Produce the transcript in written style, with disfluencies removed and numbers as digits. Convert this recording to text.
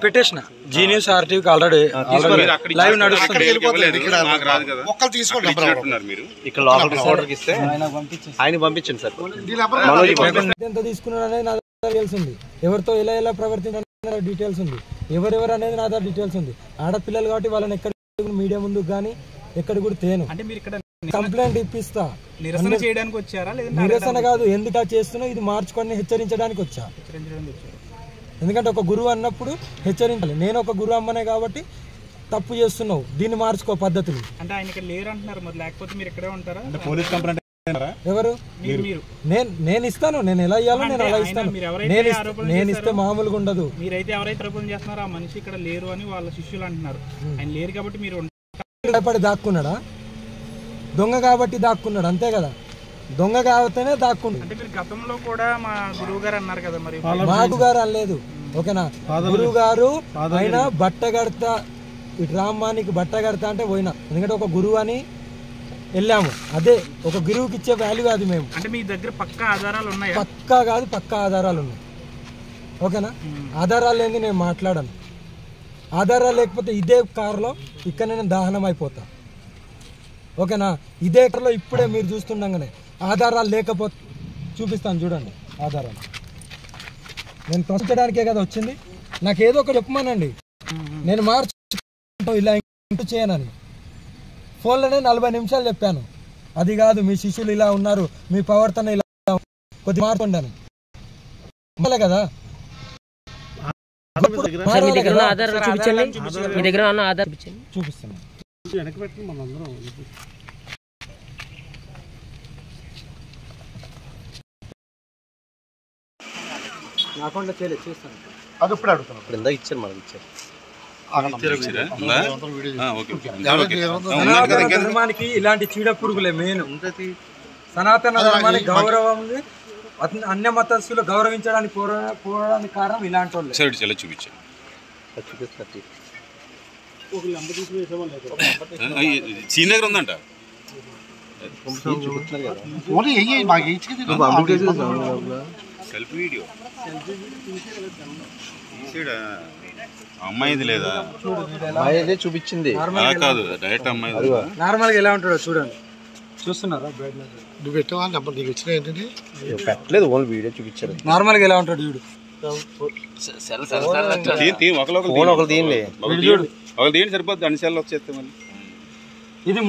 పెట్టేసిన G news ఆర్టీవీకి already live నడుస్తుంది. ఇక్కడ లోకల్ రిపోర్టర్కి ఇస్తే ఆయన పంపించండి సార్. ఎంత తీసుకున్నాడు అనేది నా దగ్గర తెలిసింది, ఎవరితో ఎలా ఎలా ప్రవర్తించాలి డీటెయిల్స్ ఉంది, ఎవరెవరు అనేది నా దగ్గర డీటెయిల్స్ ఉంది. ఆడపిల్లలు కాబట్టి వాళ్ళని ఎక్కడ మీడియా ముందుకు కానీ ఎక్కడ కూడా తేను. కంప్లైంట్ ఇప్పిస్తా. నిరసన చేయడానికి వచ్చారా? నిరసన కాదు, ఎందుకు చేస్తున్నా ఇది మార్చుకొని హెచ్చరించడానికి వచ్చా. ఎందుకంటే ఒక గురువు అన్నప్పుడు హెచ్చరించాలి. నేను ఒక గురువు అమ్మనే కాబట్టి తప్పు చేస్తున్నావు, దీన్ని మార్చుకో పద్ధతులు. అంటే ఆయన ఇక్కడ లేరు అంటున్నారు, మరి లేకపోతే మీరు ఇక్కడే ఉంటారా? ఎవరు? నేను ఇస్తాను, నేను ఎలా ఇవ్వాలో నేను అలా ఇస్తాను. నేను ఇస్తే మామూలుగా ఉండదు. మీరైతే ఎవరైతే ఆరోపణ చేస్తున్నారో ఆ మనిషి ఇక్కడ లేరు అని వాళ్ళ శిష్యులు అంటున్నారు. ఆయన లేరు కాబట్టి మీరు భయపడి దాక్కున్నాడా? దొంగ కాబట్టి దాక్కున్నాడు, అంతే కదా. దొంగ కాబట్టినే దాక్కున్నాడు. అంటే మీరు గతంలో కూడా మా గురువు గారు అన్నారు కదా, మరి మా గురువు గారు అనలేదు, ఓకేనా. గురువు గారు ఆయన బట్ట కడతా, ఇటు రామ్మానికి బట్ట కడతా అంటే పోయినా. ఎందుకంటే ఒక గురువు అని వెళ్ళాము, అదే ఒక గురువుకి ఇచ్చే వాల్యూ అది. మేము అంటే మీ దగ్గర పక్కా ఆధారాలు ఉన్నాయి? పక్కా కాదు, పక్కా ఆధారాలు ఉన్నాయి, ఓకేనా. ఆధారాలు లేని నేను మాట్లాడను. ఆధారాలు లేకపోతే ఇదే కారులో ఇక్కడ నేను దహనం అయిపోతా, ఓకేనా. ఇదే కారులో ఇప్పుడే మీరు చూస్తుండగానే ఆధారాలు లేకపోతే చూపిస్తాను, చూడండి ఆధారాలు. నేను ప్రశ్నించడానికే కదా వచ్చింది, నాకు ఏదో ఒకటి చెప్పమానండి. నేను మార్చు ఇలా ఇంటూ చేయనని ఫోన్లోనే 40 నిమిషాలు చెప్పాను. అది కాదు, మీ శిష్యులు ఇలా ఉన్నారు, మీ ప్రవర్తన ఇలా కొద్దిగా మార్చుకుంటాను కదా. చూపిస్తాను. నా అకౌంట్లో చేయలేదు, చూస్తాను. అది ఇప్పుడు అడుగుతాను. ఇప్పుడు ఇందా ఇచ్చారు, మనకి ఇచ్చారు. ధర్మానికి ఇలాంటి చీడ పురుగులే మెయిన్. సనాతన ధర్మానికి గౌరవం ఉంది, అన్య మతస్థులు గౌరవించడానికి పోవడానికి కారణం ఇలాంటి వాళ్ళు. చూపించారు. సీనియర్ ఉందంట. సెల్ఫీ వీడియో అమ్మాయిది లేదా? అమ్మాయిదే చూపించింది కాదు, డైరెక్ట్ అమ్మాయి. నార్మల్గా ఎలా ఉంటాడో చూడండి, చూస్తున్నారా? నువ్వు పెట్టవా నెంబర్? నీకు వచ్చిన ఏంటంటే పెట్టలేదు, ఓన్లీ వీడియో చూపించారు. నార్మల్గా ఎలా ఉంటాడు చూడు. ఒకళ్ళు తీయండి సరిపోద్ది, అన్ని సెల్ వచ్చేస్తే మళ్ళీ. ఇది